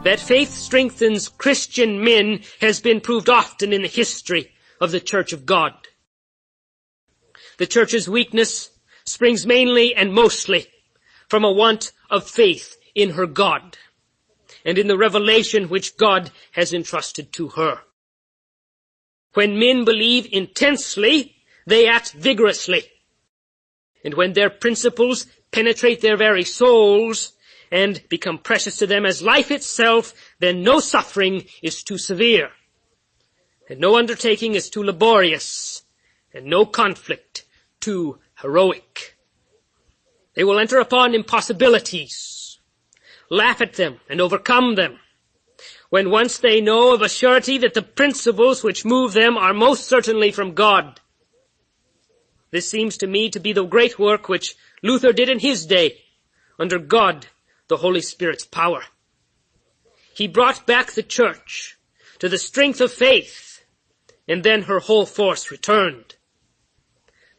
That faith strengthens Christian men has been proved often in the history of the Church of God. The Church's weakness springs mainly and mostly from a want of faith in her God and in the revelation which God has entrusted to her. When men believe intensely, they act vigorously. And when their principles penetrate their very souls and become precious to them as life itself, then no suffering is too severe, and no undertaking is too laborious, and no conflict too heroic. They will enter upon impossibilities, laugh at them, and overcome them, when once they know of a surety that the principles which move them are most certainly from God. This seems to me to be the great work which Luther did in his day, under God, the Holy Spirit's power. He brought back the Church to the strength of faith, and then her whole force returned.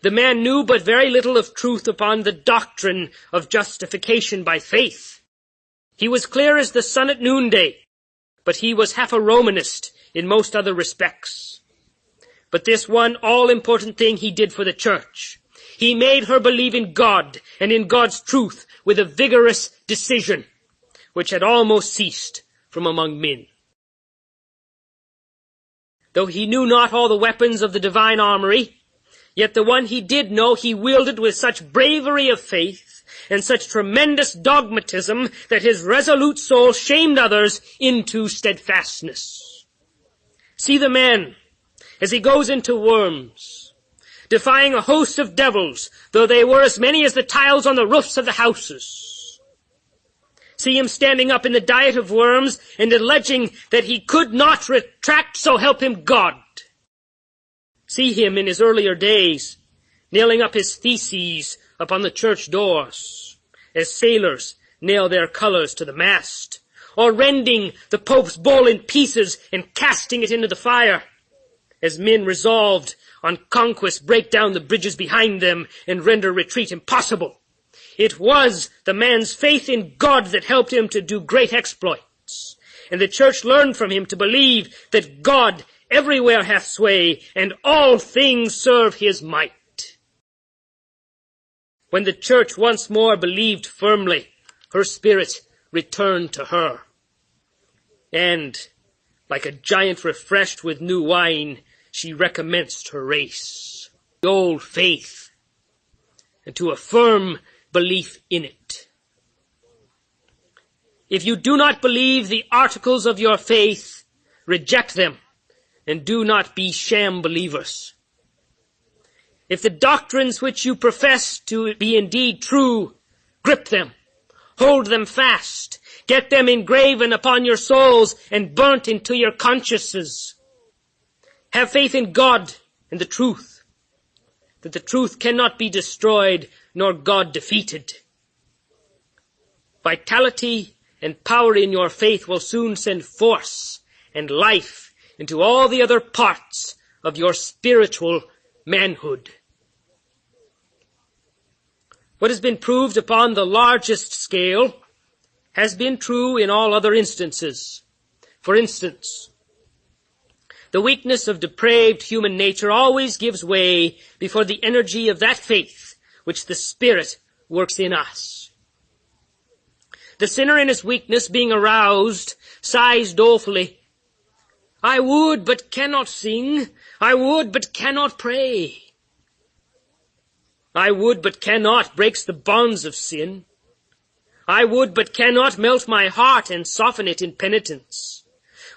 The man knew but very little of truth upon the doctrine of justification by faith. He was clear as the sun at noonday, but he was half a Romanist in most other respects. But this one all-important thing he did for the Church. He made her believe in God and in God's truth with a vigorous decision, which had almost ceased from among men. Though he knew not all the weapons of the divine armory, yet the one he did know he wielded with such bravery of faith and such tremendous dogmatism that his resolute soul shamed others into steadfastness. See the man as he goes into Worms, defying a host of devils, though they were as many as the tiles on the roofs of the houses. See him standing up in the diet of Worms and alleging that he could not retract, so help him God. See him in his earlier days, nailing up his theses upon the church doors, as sailors nail their colors to the mast, or rending the Pope's bull in pieces and casting it into the fire, as men resolved on conquest break down the bridges behind them and render retreat impossible. It was the man's faith in God that helped him to do great exploits, and the Church learned from him to believe that God everywhere hath sway, and all things serve his might. When the Church once more believed firmly, her spirit returned to her, and, like a giant refreshed with new wine, she recommenced her race, the old faith, and to a firm belief in it. If you do not believe the articles of your faith, reject them, and do not be sham believers. If the doctrines which you profess to be indeed true, grip them, hold them fast, get them engraven upon your souls and burnt into your consciences. Have faith in God and the truth, that the truth cannot be destroyed nor God defeated. Vitality and power in your faith will soon send force and life into all the other parts of your spiritual manhood. What has been proved upon the largest scale has been true in all other instances. For instance, the weakness of depraved human nature always gives way before the energy of that faith which the Spirit works in us. The sinner in his weakness being aroused sighs dolefully, I would but cannot sing, I would but cannot pray. I would but cannot breaks the bonds of sin. I would but cannot melt my heart and soften it in penitence.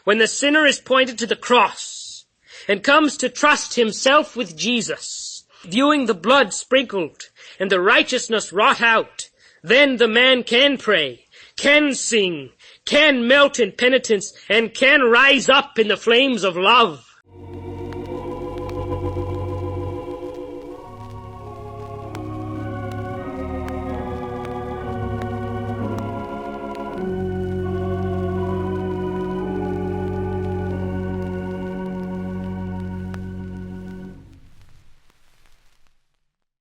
When the sinner is pointed to the cross and comes to trust himself with Jesus, viewing the blood sprinkled and the righteousness wrought out, then the man can pray, can sing, can melt in penitence, and can rise up in the flames of love.